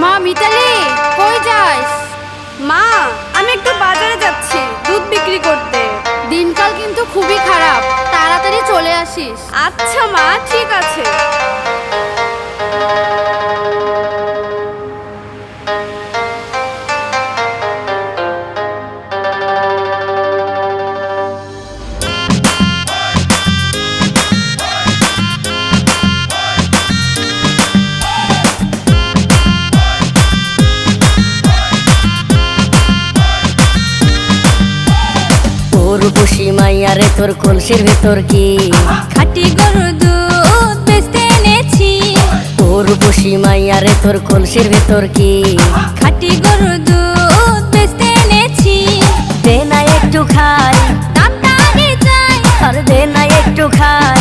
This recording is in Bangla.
মা মিতালি, কই যাস? মা, আমি একটু বাজারে যাচ্ছি দুধ বিক্রি করতে। দিনকাল কিন্তু খুবই খারাপ, তাড়াতাড়ি চলে আসিস। আচ্ছা মা, ঠিক আছে। রূপসী মাইয়ারে তোর কলসির ভেতর কি খাঁটি গরুর দুধ বেচতে এনেছি। ও রূপসী মাইয়ারে তোর কলসির ভেতর কি খাঁটি গরুর দুধ বেচতে এনেছি। দে না একটু খাই, দামটা আগে চাই, আর দে না একটু খাই।